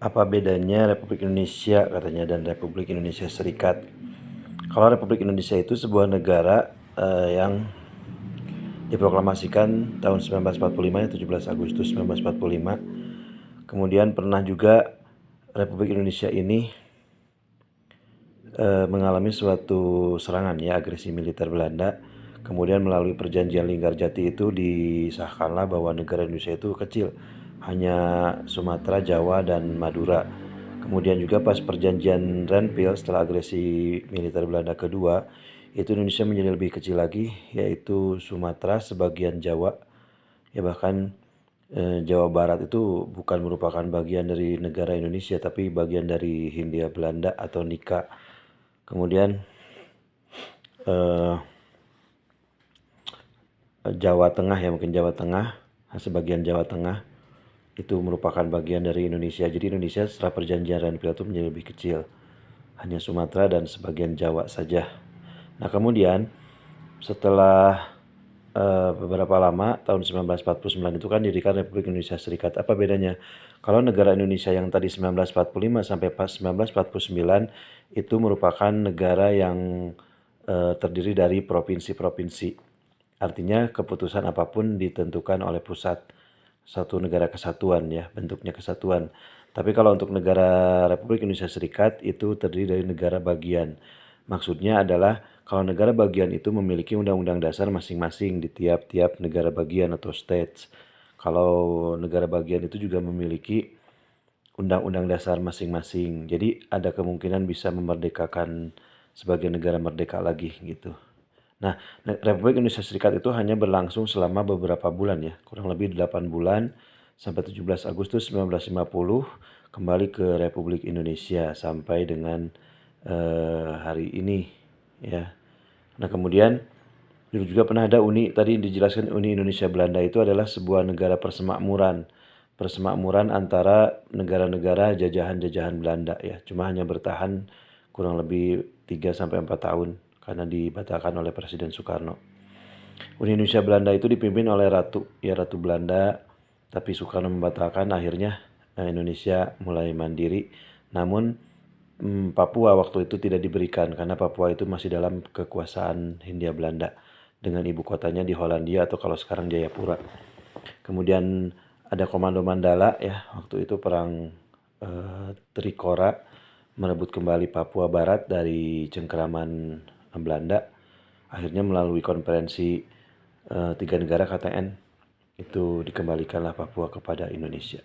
Apa bedanya Republik Indonesia katanya dan Republik Indonesia Serikat? Kalau Republik Indonesia itu sebuah negara yang diproklamasikan tahun 1945 ya 17 Agustus 1945. Kemudian pernah juga Republik Indonesia ini mengalami suatu serangan ya agresi militer Belanda. Kemudian melalui perjanjian Linggarjati itu disahkanlah bahwa negara Indonesia itu kecil, hanya Sumatera, Jawa, dan Madura. Kemudian juga pas perjanjian Renville setelah agresi militer Belanda kedua, itu Indonesia menjadi lebih kecil lagi, yaitu Sumatera, sebagian Jawa, ya bahkan Jawa Barat itu bukan merupakan bagian dari negara Indonesia, tapi bagian dari Hindia Belanda atau Nika. Kemudian eh, Jawa Tengah ya mungkin Jawa Tengah, sebagian Jawa Tengah itu merupakan bagian dari Indonesia. Jadi Indonesia setelah perjanjian Renville itu menjadi lebih kecil, hanya Sumatera dan sebagian Jawa saja. Nah kemudian setelah beberapa lama tahun 1949 itu kan didirikan Republik Indonesia Serikat. Apa bedanya? Kalau negara Indonesia yang tadi 1945 sampai pas 1949 itu merupakan negara yang terdiri dari provinsi-provinsi. Artinya keputusan apapun ditentukan oleh pusat, satu negara kesatuan ya, bentuknya kesatuan. Tapi kalau untuk negara Republik Indonesia Serikat itu terdiri dari negara bagian. Maksudnya adalah kalau negara bagian itu memiliki undang-undang dasar masing-masing di tiap-tiap negara bagian atau states. Kalau negara bagian itu juga memiliki undang-undang dasar masing-masing. Jadi ada kemungkinan bisa memerdekakan sebagai negara merdeka lagi gitu. Nah, Republik Indonesia Serikat itu hanya berlangsung selama beberapa bulan ya, kurang lebih 8 bulan sampai 17 Agustus 1950 kembali ke Republik Indonesia sampai dengan hari ini ya. Nah, kemudian dulu juga pernah ada tadi dijelaskan Uni Indonesia Belanda itu adalah sebuah negara persemakmuran. Persemakmuran antara negara-negara jajahan-jajahan Belanda ya. Cuma hanya bertahan kurang lebih 3 sampai 4 tahun karena dibatalkan oleh Presiden Soekarno. Uni Indonesia Belanda itu dipimpin oleh Ratu Belanda, tapi Soekarno membatalkan, akhirnya Indonesia mulai mandiri. Namun Papua waktu itu tidak diberikan karena Papua itu masih dalam kekuasaan Hindia Belanda dengan ibu kotanya di Hollandia atau kalau sekarang Jayapura. Kemudian ada Komando Mandala ya, waktu itu perang Trikora merebut kembali Papua Barat dari cengkeraman Belanda. Akhirnya melalui konferensi 3 negara KTN itu dikembalikanlah Papua kepada Indonesia.